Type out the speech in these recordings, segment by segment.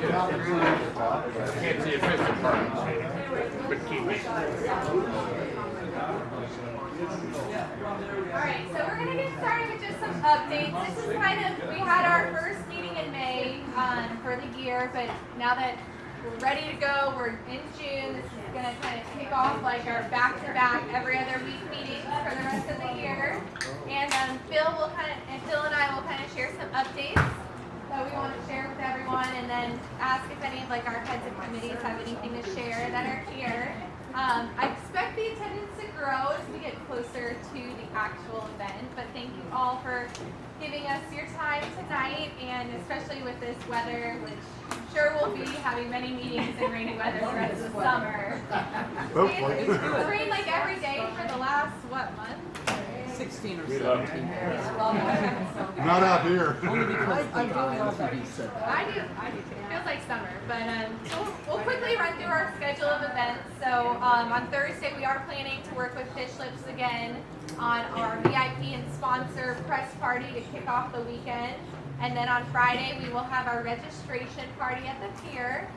Can't see official party, but keep me. Alright, so we're going to get started with just some updates. This is kind of, we had our first meeting in May for the year, but now that we're ready to go, we're in June, this is going to kind of kick off like our back-to-back every other week meetings for the rest of the year. And Phil and I will kind of share some updates that we want to share with everyone, and then ask if any of like our heads of committees have anything to share that are here. I expect the attendance to grow as we get closer to the actual event, but thank you all for giving us your time tonight, and especially with this weather, which I'm sure we'll be having many meetings in rainy weather the rest of the summer. It's rained like every day for the last, what, month? 16 or 17. Not out here. Only because I do love that he said that. I do too. It feels like summer, but so we'll quickly run through our schedule of events. So on Thursday we are planning to work with Fish Lips again on our VIP and sponsor press party to kick off the weekend. And then on Friday we will have our registration party at the pier.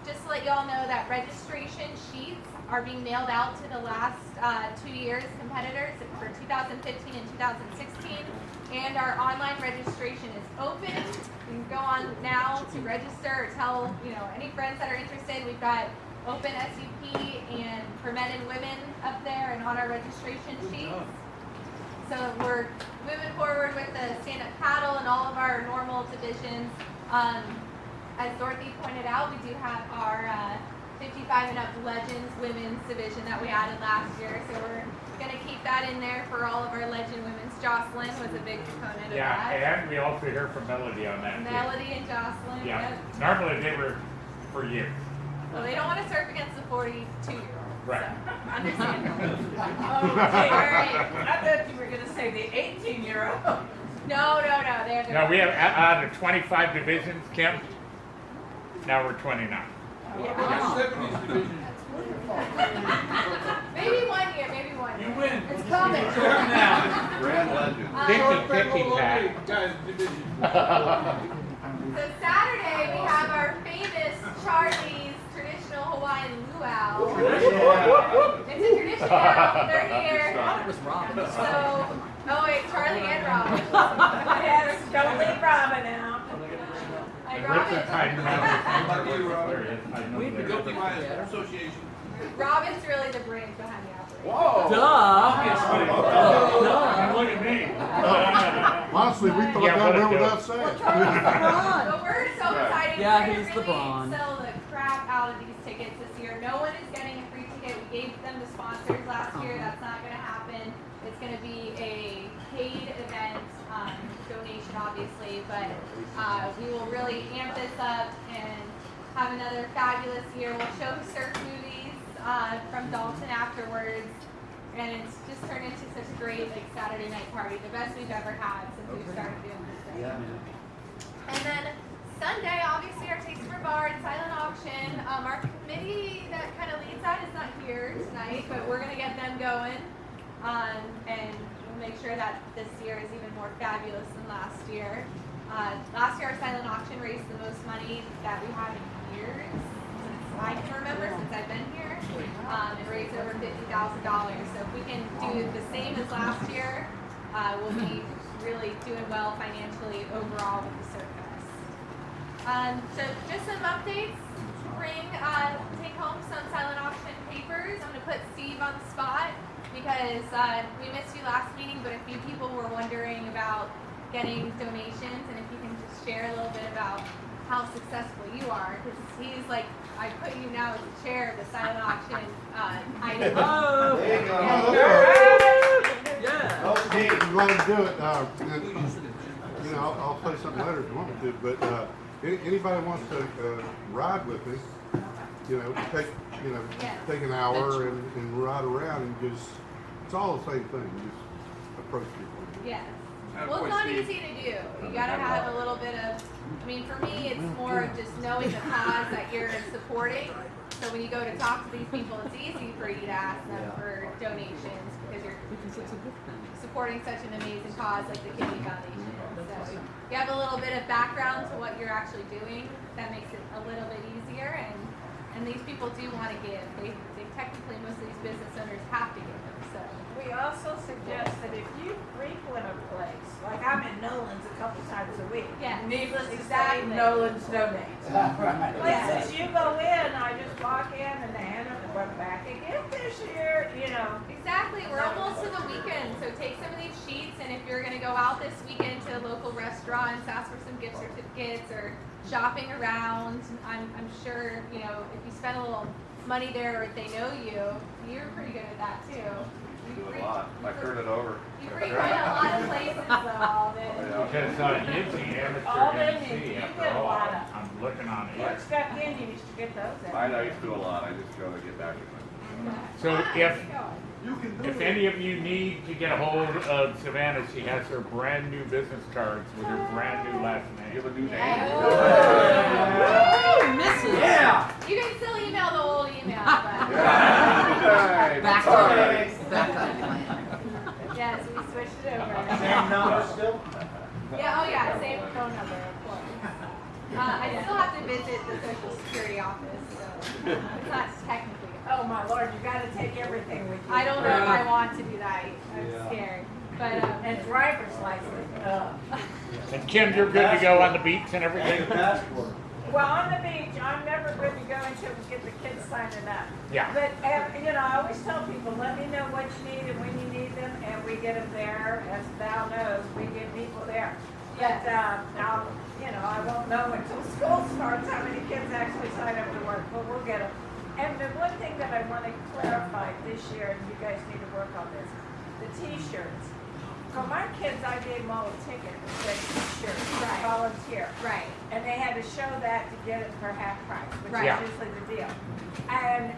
Just to let you all know that registration sheets are being mailed out to the last 2 years competitors for 2015 and 2016, and our online registration is open. You can go on now to register or tell any friends that are interested. We've got open SUP and for men and women up there and on our registration sheets. So we're moving forward with the stand-up paddle and all of our normal divisions. As Dorothy pointed out, we do have our 55 and up Legends Women's Division that we added last year, so we're going to keep that in there for all of our Legend Women's. Jocelyn was a big component of that. Yeah, and we also hear from Melody on that. Melody and Jocelyn. Yeah, Yep. normally they were for years. Well, they don't want to surf against the 42-year-olds. Right. So, understandable. Okay, all right. I thought you were going to say the 18-year-old. No. They have their Now we have out of 25 divisions, Kim. Now we're 29. Maybe 1 year, maybe 1 year. You win. It's coming. Grand legend. 50-50 Pat. So Saturday we have our famous Charlie's traditional Hawaiian luau. It's a tradition now, third year. It was Robin. So, oh wait, Charlie and Robin. Yes, don't leave Robin out. And Richard Hyde. We've been going together. Robin's really the brains behind the operation. Look at me. Honestly, we thought that went without saying. But we're so excited. Yeah, We're he's gonna LeBron. really sell the crap out of these tickets this year. No one is getting a free ticket. We gave them to sponsors last year. That's not going to happen. It's going to be a paid event, donation obviously, but we will really amp this up and have another fabulous year. We'll show surf movies from Dalton afterwards, and it's just turned into such a great Saturday night party, the best we've ever had since we've started doing this thing. And then Sunday, obviously, our Taste for Bar and silent auction. Our committee that kind of leads that is not here tonight, but we're going to get them going, and we'll make sure that this year is even more fabulous than last year. Last year, our silent auction raised the most money that we had in years, since I can remember, since I've been here, and raised over $50,000. So if we can do the same as last year, we'll be really doing well financially overall with the Surf Fest. So just some updates. Take home some silent auction papers. I'm going to put Steve on the spot because we missed you last meeting, but a few people were wondering about getting donations, and if you can just share a little bit about how successful you are, because he's like, I put you now as the chair of the silent auction item. Oh! There you go. Yeah! Okay, I'm glad to do it. I'll say something later if you want me to, but anybody wants to ride with me, take an hour and ride around and just, it's all the same thing, just approach people. Yes. Well, it's not easy to do. You gotta have a little bit of, for me, it's more of just knowing the cause that you're supporting. So when you go to talk to these people, it's easy for you to ask them for donations because you're Because it's a good thing. supporting such an amazing cause like the Kidney Foundation. So you have a little bit of background to what you're actually doing. That makes it a little bit easier, and these people do want to give. They technically, most of these business owners have to give. So We also suggest that if you frequent a place, like I'm in Nolan's a couple times a week. Yes, Needless to exactly. say, Nolan's donates. Right. Places you go in, I just walk in and they hand them, we're back again this year, you know. exactly, we're almost to the weekend. So take some of these sheets, and if you're going to go out this weekend to local restaurants, ask for some gift certificates or shopping around. I'm sure if you spend a little money there or if they know you, you're pretty good at that too. Do a lot. I turn it over. You frequent a lot of places though, Alden. Because it's the amateur Alden, MC you after get a all. lot of- I'm looking on it. What's got in, you used to get those I at. used to do a lot. I just go to get back to it. So You can do if it. any of you need to get a hold of Savannah, she has her brand new business cards with her brand new last Give name. a new name. Oh, Mrs. Yeah. You can still email the old email, but Right. Back All up. right. Back up. yes, we switched it over. Same number still? Yeah, oh yeah, same phone number, of course. I still have to visit the social security office, so it's not technically. Oh my lord, you gotta take everything with you. I don't know if I want to do that. I'm scared. But And driver's license. And Kim, you're good to go on the beach and everything? Passport. Well, on the beach, I'm never good to go until we get the kids signing up. Yeah. But, I always tell people, let me know what you need and when you need them, and we get them there. As Val knows, we get people there. But, I won't know until school starts how many kids actually sign up to work, but we'll get them. And the one thing that I want to clarify this year, and you guys need to work on this, the T-shirts. For my kids, I gave them all a ticket that said T-shirt, Right. volunteer. right. And they had to show that to get it for half price, which Right. is usually the deal. And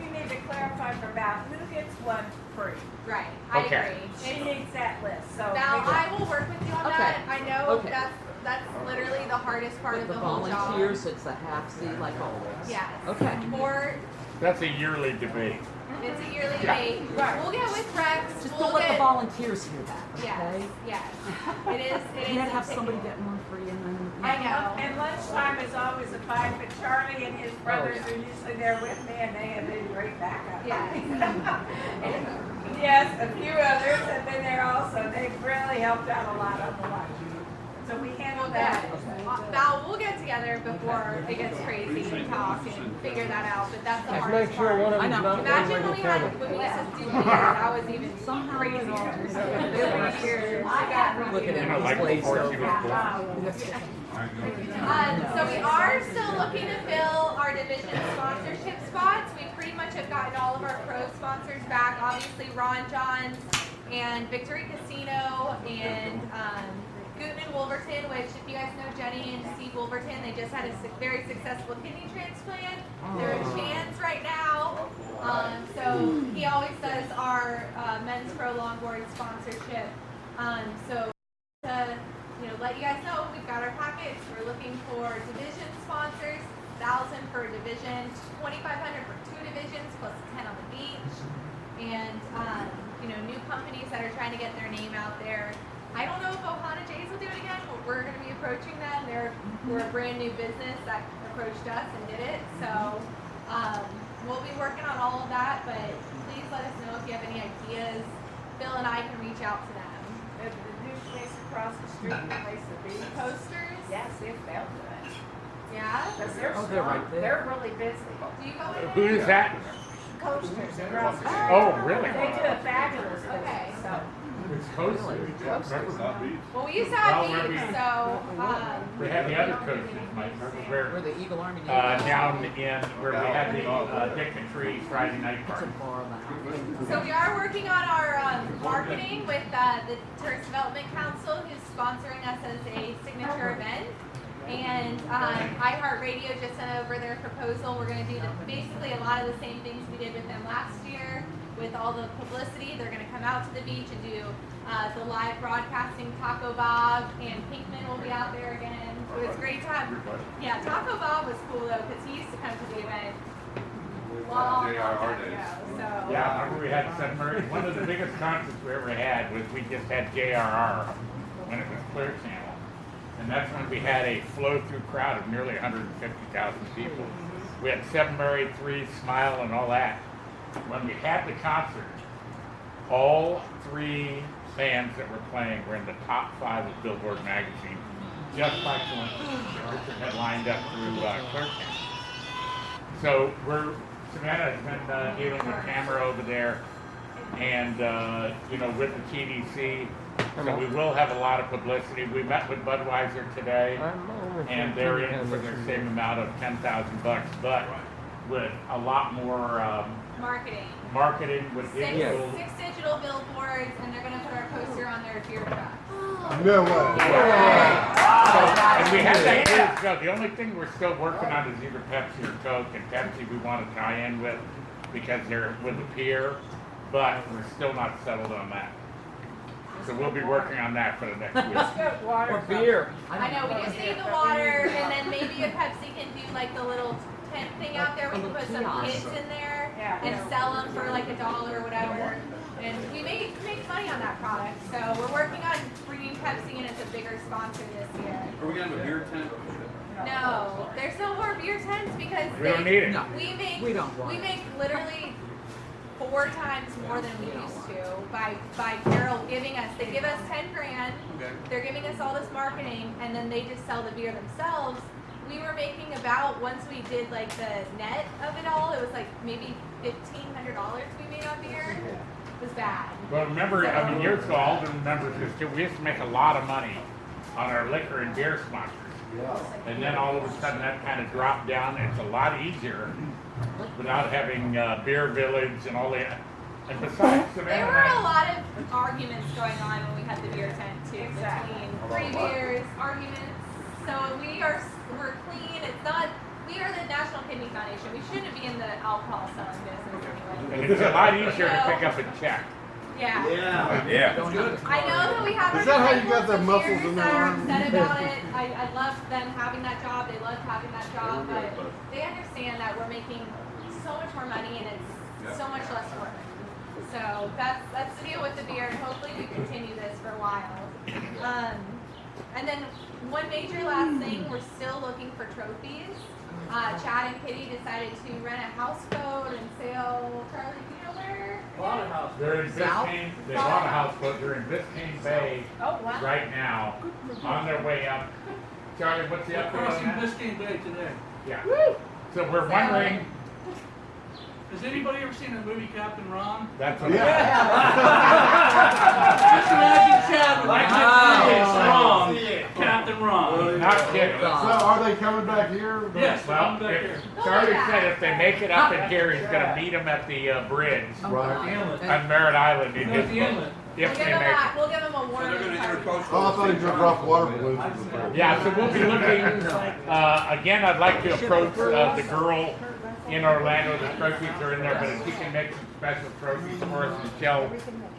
you need to clarify for Val, who gets one free? Right. I Okay. agree. She needs that list, so. Now we- I will work with you on Okay. that. I know Okay. that's literally the hardest part of The the whole job. volunteers, it's a half seat like always. Yes. Okay. Or That's a yearly debate. it's a yearly Yeah. debate. Right. We'll get with Rex. Just we'll don't let the get, volunteers hear that, Yes. okay? Yes. It is. It You is. can't have a somebody ticket. getting one free and then. I know. And lunchtime is always a fight, but Charlie and his brothers yeah. are usually there with me, and they have been great backup. Yes. Yes, a few others have been there also. They've really helped out a lot on the lunch. So we handle that. Val, we'll get together before it gets crazy and talk and figure that out. But that's the hardest part. I know. Imagine when we used to do here, that was even Somehow crazier. it's all- Every year, I got Look at You him, know, he's like glazed before she over. was born. So we are still looking to fill our division sponsorship spots. We pretty much have gotten all of our pro sponsors back. Obviously, Ron John's and Victory Casino and Gutman Wolverton, which if you guys know Jenny and Steve Wolverton, they just had a very successful kidney transplant. They're in Chance right now. So he always does our men's pro longboard sponsorship. So to let you guys know, we've got our packets. We're looking for division sponsors, 1,000 per division, 2,500 for 2 divisions plus 10 on the beach, and new companies that are trying to get their name out there. I don't know if Ohana Jays will do it again, but we're going to be approaching them. We're a brand new business that approached us and did it. So we'll be working on all of that, but please let us know if you have any ideas. Bill and I can reach out to them. The new place across the street, the place to be. Posters? Yes, if they'll do it. Yeah? Because they're Oh, they're right strong. there. They're really busy. Do you go in Who there? is that? Coasters across the street. Oh, really? They do a fabulous business. Okay. So, It's coasters. Not beach. Well, we used to have Well, these, we're- so, We had the other coasters, Mike, Where where, the Eagle Army. down in, where we had the Dick and Tree Friday night It's a party. bar lounge. so we are working on our marketing with the Tourist Development Council, who's sponsoring us as a signature event. And iHeartRadio just sent over their proposal. We're going to do basically a lot of the same things we did with them last year. With all the publicity, they're going to come out to the beach and do the live broadcasting. Taco Bob and Pinkman will be out there again. It was a great time. Yeah, Taco Bob was cool though because he used to come to the event long, JRR long time days. ago. So Yeah, I remember we had St. Murray. One of the biggest concerts we ever had was we just had JRR when it was Clear Channel. And that's when we had a flow-through crowd of nearly 150,000 people. We had St. Murray, 3, Smile, and all that. When we had the concert, all 3 bands that were playing were in the top 5 of Billboard magazine, just by coincidence. Richard had lined up through Clear Channel. So Savannah has been dealing with camera over there, and with the TDC. So we will have a lot of publicity. We met with Budweiser today, and they're in for the same amount of $10,000, but with a lot more marketing with six digital. digital billboards, and they're gonna put our poster on their beer truck. No way. And we had that years ago. The only thing we're still working on is either Pepsi or Coke, and Pepsi we want to tie in with because they're with a peer, but we're still not settled on that. So we'll be working on that for the next week. Water. beer. I know, we just need the water, and then maybe if Pepsi can do like the little tent thing out there, we can put some kids in there and sell them for like $1 or whatever. And we make money on that product. So we're working on bringing Pepsi in as a bigger sponsor this year. Are we gonna have a beer tent? No, there's no more beer tents because We don't need it. No. we don't want it. make literally 4 times more than we used to by Carol giving us. They give us 10 grand. Okay. They're giving us all this marketing, and then they just sell the beer themselves. We were making about, once we did like the net of it all, it was like maybe $1,500 we made on beer. It was bad. Well, remember, I mean, years ago, Alden remembers this too. We used to make a lot of money on our liquor and beer sponsors. And then all of a sudden that kind of dropped down. It's a lot easier without having Beer Village and all that. And besides, There were a lot of arguments going on when we had the beer tent too, between free beers, arguments. So we're clean. It's not. We are the National Kidney Foundation. We shouldn't be in the alcohol selling business anyway. And it's a lot easier to pick up a check. Yeah. Yeah. I know that we have. Is that how you got the muscles in that their are arms? upset about it. I love them having that job. They love having that job, but they understand that we're making so much more money and it's so much less work. So that's the deal with the beer, and hopefully we continue this for a while. And then one major last thing, we're still looking for trophies. Chad and Kitty decided to rent a houseboat and sail. Charlie, do you know where? They're in South? Biscayne. They bought a houseboat. They're in Biscayne Bay Oh, wow. right now, on their way up. Charlie, what's the update on Crossing that? Biscayne Bay today. Yeah. So we're wondering. Has anybody ever seen the movie Captain Ron? That's what. Just imagine Chad with Wow. Captain Ron. Not kidding. So are they coming back here? Yes, Well, I'm back here. Charlie said if they make it up in here, he's gonna meet him at the bridge Right. on Merritt Island in No, his at the boat. inlet. If they make it. We'll give them a warning. they're gonna intercoast. Oh, I thought he jumped off water balloons. Yeah, so we'll be looking, again, I'd like to approach the girl in Orlando. The trophies are in there, but if you can make some special trophies for us, Michelle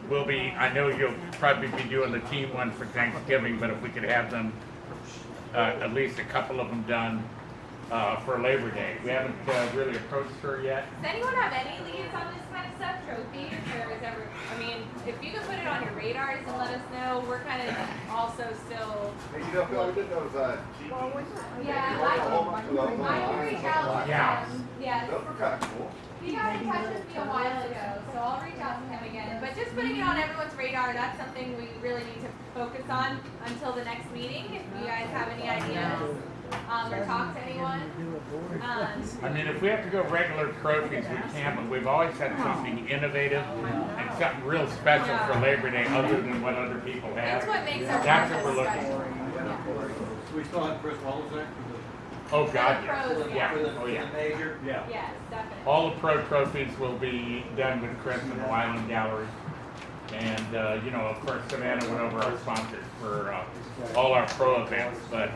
will be, I know you'll probably be doing the team one for Thanksgiving, but if we could have them, at least a couple of them done for Labor Day. We haven't really approached her yet. Does anyone have any leads on this kind of stuff, trophies, or is ever? I mean, if you could put it on your radars and let us know, we're kind of also still. Hey, you know, Phil, we did those, Yeah, I can reach out to Yeah. him. Yes. those were kinda cool. He got in touch with me a while ago, so I'll reach out to him again. But just putting it on everyone's radar, that's something we really need to focus on until the next meeting. If you guys have any ideas, or talk to anyone. I mean, if we have to go regular trophies, we can, but we've always had something innovative and something real special for Labor Day other than what other people have. That's what makes our That's what contest we're looking special. for. So we still have Chris Wallace there? Oh, God, For the pros, yes. Yeah, oh, yeah. Major? Yeah. Yes, definitely. All the pro trophies will be done with Chris and the Wyland Gallery. And, of course, Savannah went over our sponsors for all our pro events, but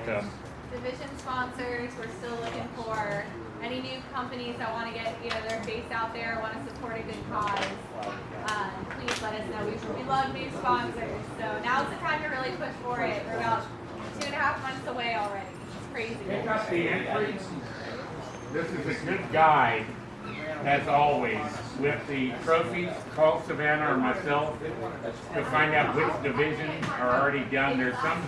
Division sponsors, we're still looking for any new companies that want to get their face out there, want to support a good cause. Please let us know. We love new sponsors, so now's the time to really push for it. We're about 2.5 months away already. It's crazy. pick up the entry. This is a good guide as always, with the trophies, call Savannah or myself to find out which divisions are already done. There's some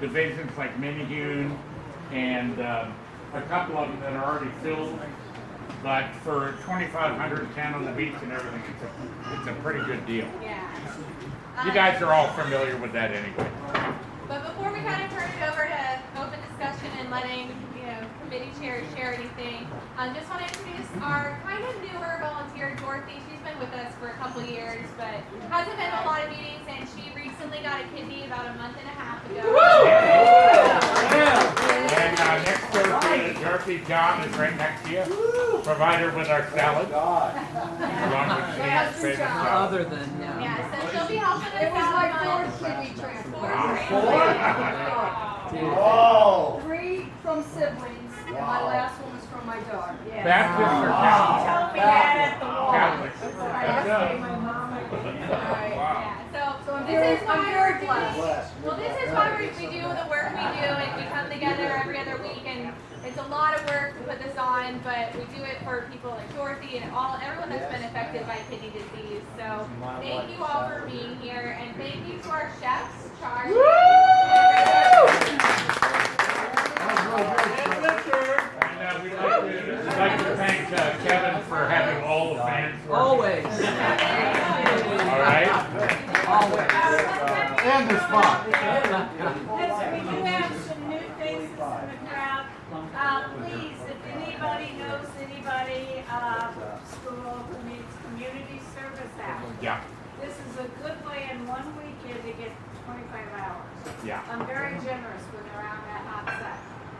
divisions like Minihune and a couple of them that are already filled. But for 2,500 10 on the beach and everything, it's a pretty good deal. Yeah. You guys are all familiar with that anyway. But before we kind of turn it over to open discussion and letting, committee chairs share anything, just want to introduce our kind of newer volunteer, Dorothy. She's been with us for a couple years, but hasn't been to a lot of meetings, and she recently got a kidney about a month and a half ago. And next Thursday, Dorothy John is right next to you. Provide her with our salad. Along with Shane's favorite salad. Other than, Yeah, so she'll be helping us It was out my on fourth kidney transplant. Oh. 3 from siblings, and my last one was from my daughter. Baptist or She Catholic? told me that at the mall. Catholic. That's what I asked my mom. Right, yeah. So I'm this very- is why I'm very we're blessed. doing. Well, this is why we do the work we do, and we come together every other week, and it's a lot of work to put this on, but we do it for people like Dorothy and everyone that's been affected by kidney disease. So thank you all for being here, and thank you to our chefs, Charlie. And we'd like to thank Kevin for having all the fans working. always, All right? always. And the spot. Yes, we do have some new faces in the crowd. Please, if anybody knows anybody, school who needs community service hours, Yeah, this is a good way in one weekend to get 25 hours. yeah. I'm very generous when they're on that hot side.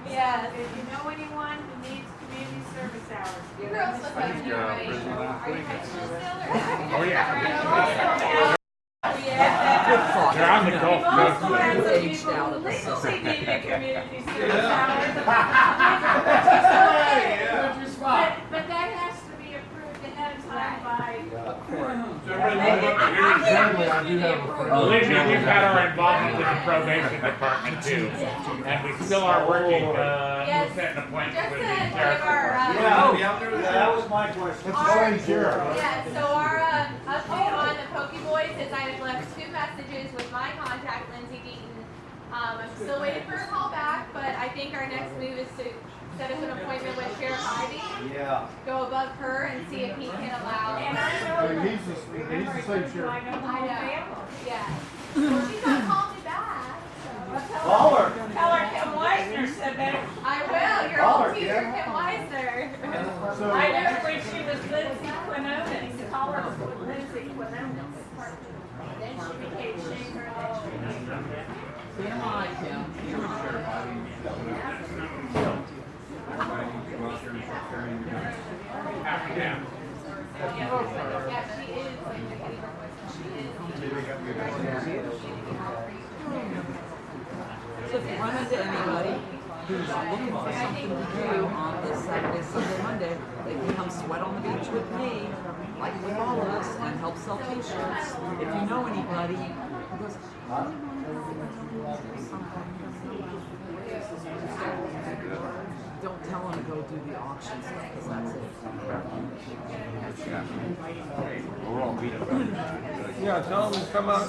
Yes. If you know anyone who needs community service hours, You give girls them look this like you're phone. Are you high school still or? Oh, yeah. Yeah. Good thought. They're on the Gulf We've Coast. also had some Aged people out who of the legally system. need a community service hours. But that has to be approved ahead of time by a court. Sadly, I do have a friend. Olivia, we've had our involvement with the probation department too. And we still are working, Yes. we'll set an appointment Just to with the give sheriff. our, That was my question. It's the same sheriff. yeah, so our update on the Poke Boys is I've left 2 messages with my contact, Lindsay Deaton. I'm still waiting for a call back, but I think our next move is to set up an appointment with Sheriff Ivy, Yeah. go above her and see if he can allow. And I know. And he's the same sheriff. I know the whole family. Yeah. Well, she's not calling me back, so. Call her. Tell her Kim Weisner said that. I will, your Call old her, teacher, Kim. Kim Weiser. So, I knew her when she was Lindsay Quinones. Call her Lindsay Quinones. Then she became Shaker, then she became. TMI, Kim. Yeah. Yeah, she is like the Eddie Brooks, she is. So if you run into anybody who's looking for something to do on this Saturday, Sunday, Monday, they can come sweat on the beach with me, like with all of us, and help sell t-shirts. If you know anybody who goes, don't tell them to go do the auction stuff, because that's it. Yeah, tell them to come out.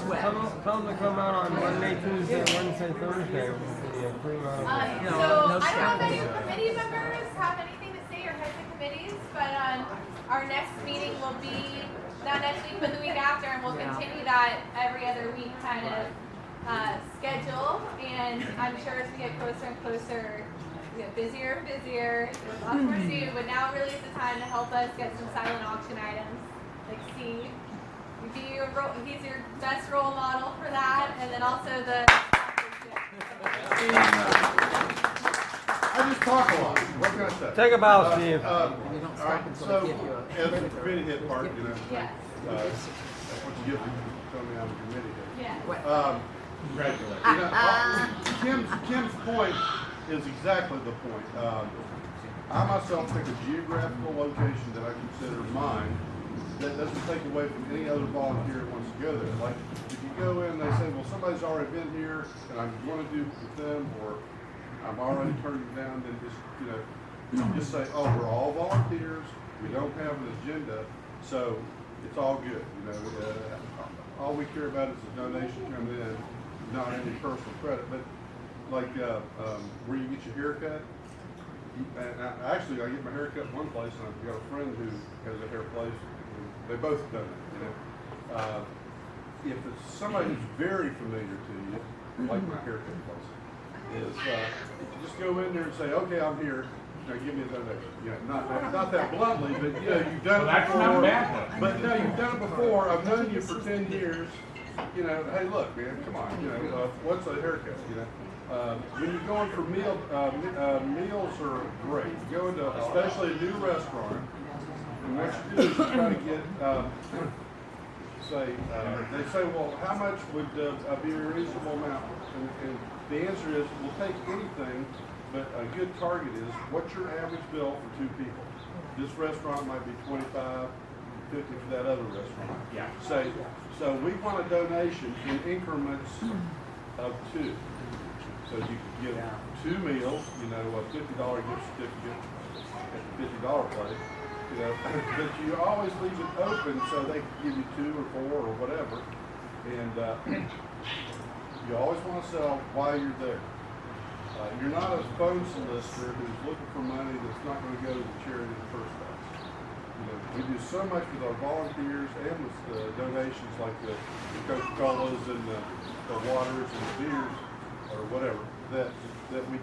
Tell them to come out on Monday, Tuesday, Wednesday, Thursday. Yeah, pretty much. No, So, no I don't know if scaffolding. any committee members have anything to say or heads of committees, but our next meeting will be, not next week, but the week after, and we'll continue that every other week kind of schedule. And I'm sure as we get closer and closer, we get busier and busier, lots more to do, but now really is the time to help us get some silent auction items, like Steve. He's your best role model for that, and then also the. I just talk a lot. What can I say? Take a bow, Steve. You don't All stop right, until so they give you a. as a committee head part, Yes. that's what you get when you tell me I'm a committee head. Yeah. Congratulations. Kim's point is exactly the point. I myself pick a geographical location that I consider mine. That doesn't take away from any other volunteer who wants to go there. Like if you go in, they say, well, somebody's already been here, and I'm going to do it with them, or I'm already turning it down. Then just say, oh, we're all volunteers. We don't have an agenda, so it's all good, you know. All we care about is the donation coming in, not any personal credit, but like, where you get your hair cut. Actually, I get my hair cut in one place, and I've got a friend who has a hair place. They both done it, you know. If it's somebody who's very familiar to you, like my haircut place, is just go in there and say, okay, I'm here. Now give me a donation. You know, not that bluntly, but you know, you've done Well, it that's before. not bad. But no, you've done it before. I've known you for 10 years. You know, hey, look, man, come on. You know, what's a haircut? You know. When you're going for meals are great. You go into especially a new restaurant, and what you do is you try to get, they say, well, how much would be a reasonable amount? And the answer is, we'll take anything, but a good target is, what's your average bill for 2 people? This restaurant might be $25, $50 for that other restaurant. Yeah. So we want a donation in increments of 2. So you could give 2 meals, you know, a $50 gift certificate at the $50 place, you know, but you always leave it open so they can give you 2 or 4 or whatever. And you always want to sell while you're there. You're not a phone solicitor who's looking for money that's not going to go to the charity in the first place. You know, we do so much with our volunteers and with donations like the Coca-Colas and the waters and the beers or whatever, that we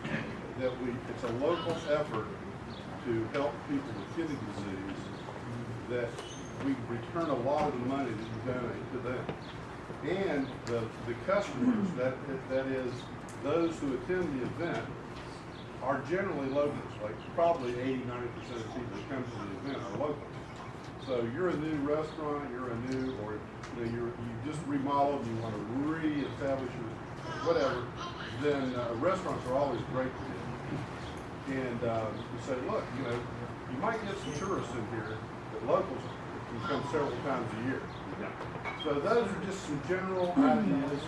it's a local effort to help people with kidney disease, that we return a lot of the money that you donate to them. And the customers, that is those who attend the event, are generally locals. Like probably 80-90% of the people that come to the event are local. So you're a new restaurant, you're a new, or you know, you just remodeled, you want to re-establish your whatever, then restaurants are always great to do. And you say, look, you know, you might get some tourists in here, but locals can come several times a year. So those are just some general ideas.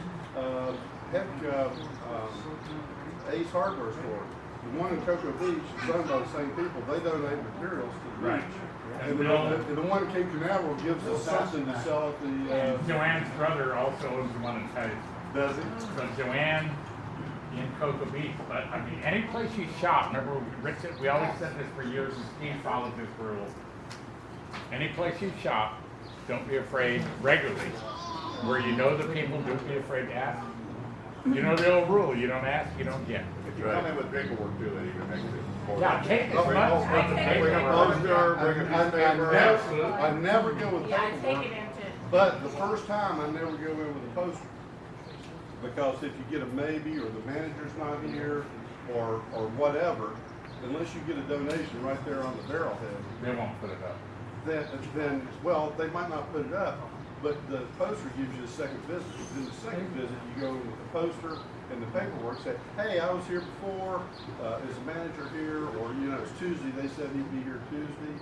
Ace Hardware Store, the one in Cocoa Beach, is owned by the same people. They donate materials to the beach. And the one in Cape Canaveral gives us something to sell at the... And Joanne's brother also owns the one in Titus. Does he? So Joanne in Cocoa Beach, but I mean, any place you shop, remember we always said this for years, and Steve followed this rule. Any place you shop, don't be afraid regularly. Where you know the people, don't be afraid to ask. You know the old rule, you don't ask, you don't get. If you come in with paperwork too, they even make it. Yeah, take as much. Bring a poster, bring a newspaper. I never go with Yeah, I take paperwork, it into. but the first time I never go in with a poster. Because if you get a maybe, or the manager's not here, or whatever, unless you get a donation right there on the barrelhead, They won't put it up. then well, they might not put it up, but the poster gives you a second visit. Then the second visit, you go in with the poster and the paperwork, say, hey, I was here before, is the manager here, or you know, it's Tuesday, they said he'd be here Tuesday,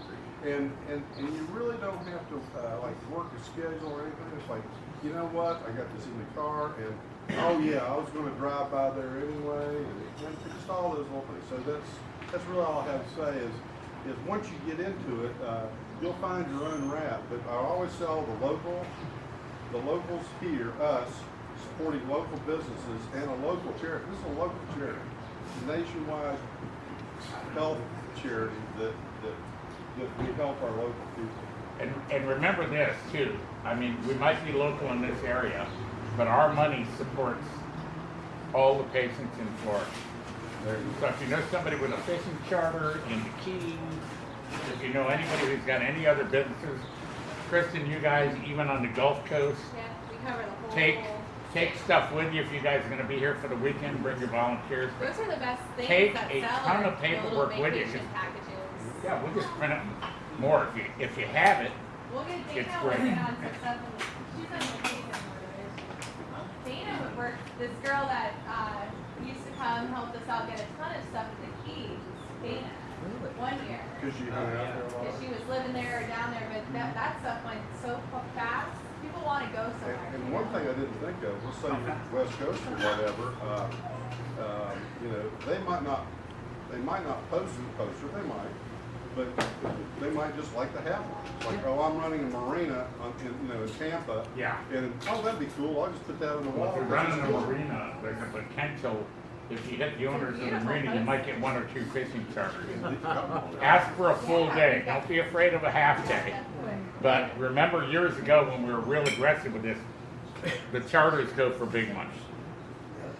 and you really don't have to like work a schedule or anything. It's like, you know what, I got this in the car, and oh yeah, I was going to drive by there anyway, and just all those little things. So that's really all I have to say is once you get into it, you'll find your own rap. But I always tell the locals here, us, supporting local businesses and a local charity. This is a local charity, it's a nationwide health charity that we help our local people. And remember this too, I mean, we might be local in this area, but our money supports all the patients in Florida. So if you know somebody with a fishing charter in the Keys, if you know anybody who's got any other businesses, Kristen, you guys, even on the Gulf Coast, Yeah, we cover the whole. take stuff with you if you guys are going to be here for the weekend. Bring your volunteers. Those are the best things Take that a sell. ton are of the little paperwork with you, vacation 'cause- packages. Yeah, we'll just print it more if you have it. We'll get It's Dana great. working on some stuff. She's on vacation. Dana would work. This girl that used to come helped us out get a ton of stuff at the Keys. Dana. Really? 1 year. Because you hung out there a lot. Because she was living there or down there, but that stuff went so fast. People want to go somewhere. And one thing I didn't think of, let's say you're West Coast or whatever, you know, they might not post the poster, they might, but they might just like to have one. It's like, oh, I'm running a marina in Tampa. Yeah. And, oh, that'd be cool, I'll just put that in the Well, wall. if you're running a marina, there's a potential, if you hit the owners of the marina, you might get 1 or 2 fishing charters. Ask for a full day, don't be afraid of a half day. But remember years ago when we were real aggressive with this, the charters go for big money.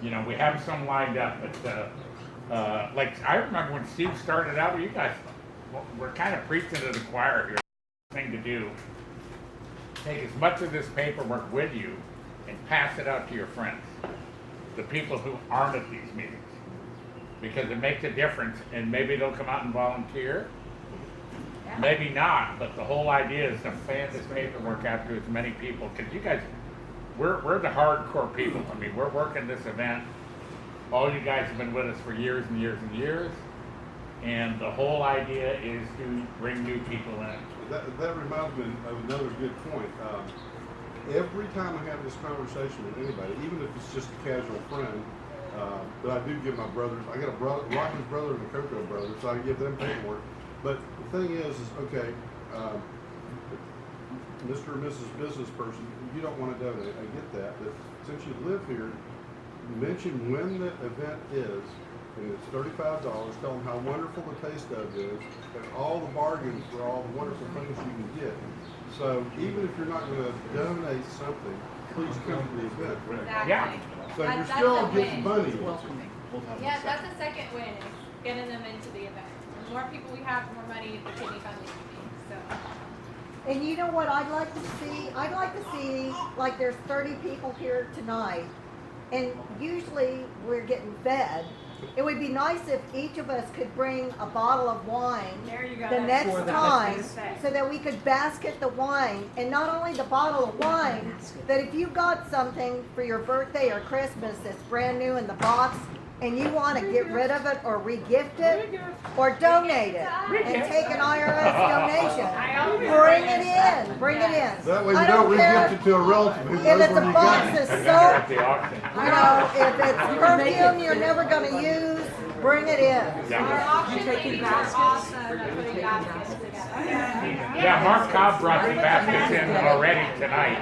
You know, we have some lined up, but like I remember when Steve started out, you guys were kind of preaching to the choir here. Thing to do, take as much of this paperwork with you and pass it out to your friends, the people who aren't at these meetings, because it makes a difference, and maybe they'll come out and volunteer, maybe not, but the whole idea is to fan this paperwork out to as many people, because you guys, we're the hardcore people. I mean, we're working this event. All you guys have been with us for years and years and years, and the whole idea is to bring new people in. That reminds me of another good point. Every time I have this conversation with anybody, even if it's just a casual friend, but I do give my brothers, I got a brother, Rocky's brother and a Coco brother, so I give them paperwork. But the thing is okay, Mr. or Mrs. Business Person, you don't want to donate, I get that, but since you live here, mention when the event is, and it's $35, tell them how wonderful the taste of is, and all the bargains for all the wonderful things you can get. So even if you're not going to donate something, please come to the event. Exactly. Yeah. So you're That's still a getting win. money. Welcoming. Yeah, that's a second win, is getting them into the event. The more people we have, the more money the kidney foundation makes, so. And you know what I'd like to see? I'd like to see, like, there's 30 people here tonight, and usually we're getting fed. It would be nice if each of us could bring a bottle of wine There you go. the That's next For the time, business. so that we could basket the wine, and not only the bottle of wine, but if you got something for your birthday or Christmas that's brand new in the box, and you want to get rid of it or re-gift it, or donate it, and take an IRS donation, bring it in, bring it in. That way you I don't care re-gift it to a relative who if knows it's where a you box got it. of And then you're at soap, the auction. you know, if it's perfume you're never gonna use, bring it in. Our Yeah. auction taking ladies are baskets? awesome at Are you putting taking baskets baskets? together. Yeah, Mark Cobb brought the baskets in already tonight.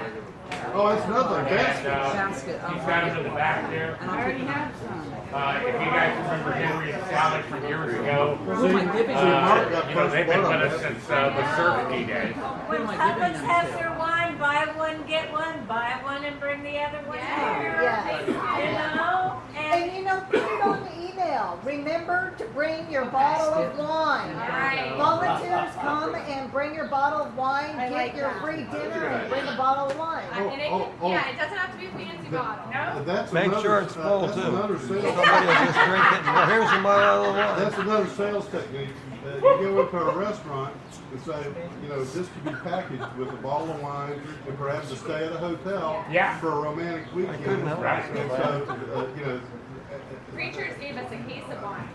Oh, it's nothing, And, basket. Basket. he's got them in the back there. And I already have some. If you guys remember Henry and Salick from years ago, Who am I giving Mark them got you know, they've been first with blood us on since the surf day. Who am When I Publix giving them has to? their wine, buy one, get one, buy one and bring the other one here. Yeah. You know? And you know, put it on the email. Remember to bring your bottle of wine. Right. Volunteers come and bring your bottle of wine, I get like your that. free dinner, and bring a bottle of wine. And it Oh, can, oh. yeah, it doesn't have to be a fancy bottle. No? That's Make another, sure it's full, that's too. another sales. Somebody will just drink it, and here's your bottle of wine. That's another sales technique. You go into a restaurant and say, you know, this could be packaged with a bottle of wine and perhaps a stay at a hotel Yeah. for a romantic weekend. couldn't help Right. And so, you know, Preachers gave us a case of wine.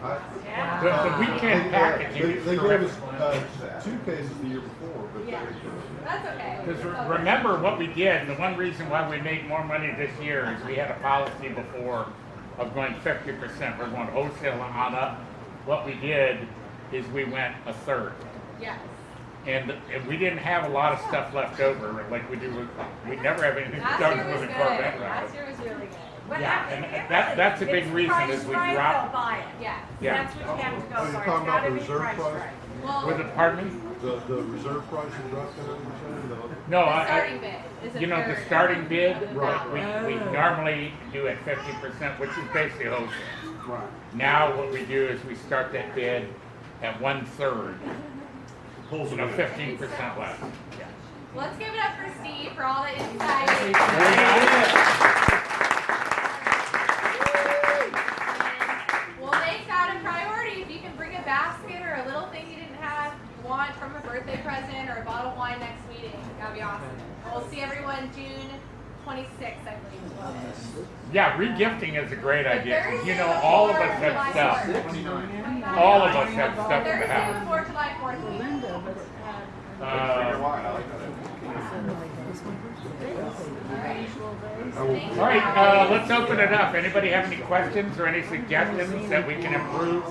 Yeah. The weekend packaging is they gave terrific. us 2 cases the year before, but Yeah, that's okay. Because It's okay. remember what we did, and the one reason why we made more money this year is we had a policy before of going 50%. We're going wholesale on up. What we did is we went a third. Yes. And we didn't have a lot of stuff left over like we do with, we never have anything Last done year was with good. a Corvette. Last year was really good. But Yeah, I mean, and it that's a big it's reason priced is we right, dropped- they'll buy it. Yes. Yeah. That's what you have to go Oh, you're for. talking It's about gotta the be reserve priced price? right. Well, With it, pardon me? the reserve price is dropped to 100%. No, the starting bid is a you know, the third. starting bid, Right. we normally do at 50%, which is basically wholesale. Right. Now what we do is we start that bid at 1/3, Pulls you it know, in. 15% less. Let's give it up for Steve for all the insight. We'll make that a priority. If you can bring a basket or a little thing you didn't have, want from a birthday present or a bottle of wine next meeting, that'd be awesome. We'll see everyone June 26th, I believe. Yeah, regifting is a great idea. 'Cause, you know, Thursday all of before us have July stuff. 4th. All of us have stuff in the Thursday house. before July 4th. All right, let's open it up. Anybody have any questions or any suggestions that we can improve?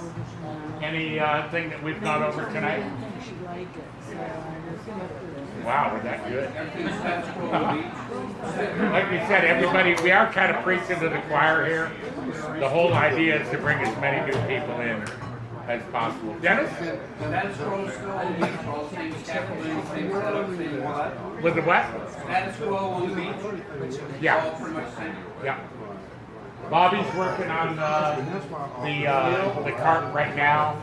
Anything that we've gone over tonight? Wow, was that good? Everything's status quo on the beach. Like we said, everybody, we are kind of preaching to the choir here. The whole idea is to bring as many new people in as possible. Dennis? Status quo still on the beach, all same scaffolding, same setup, same what? Was it what? Status quo on the beach. Yeah. All pretty much same. Yeah. Bobby's working on the cart right now.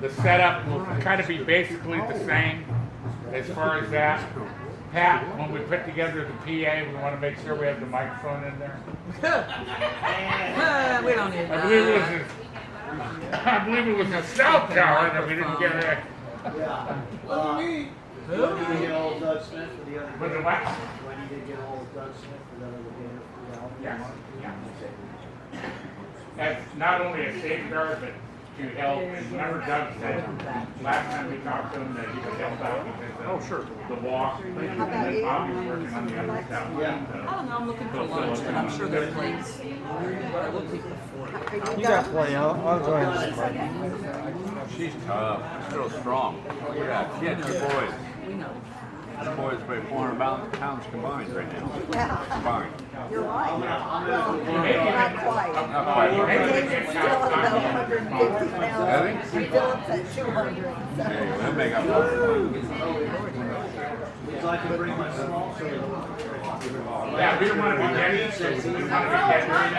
The setup will kind of be basically the same as far as that. Pat, when we put together the PA, we want to make sure we have the microphone in there. We don't need that. I believe it was a south tower that we didn't get rid of. Yeah. Do you need to get old Doug Smith for the other Was it bidder? what? Do I need to get old Doug Smith for the other bidder for the album? Yes. Yeah. That's not only a safeguard, but to help. Remember Doug said last time we talked to him that he would help out because of the walk. And then Bobby's working on the other stuff. Yeah. I don't know, I'm looking for lunch, but I'm sure there are plates. There will be before. You got plenty. I'll go ahead and play. She's tough, still strong. Yeah, she had 2 boys. We know. The boys weigh 400 pounds combined right now. Yeah, Combined. you're right. Not quite. Not quite. David's still at 150 pounds. Really? Philip's at 200. So. Hey, we'll make up. Would I can bring my small, so. Yeah, we don't want to be getting, we want to be getting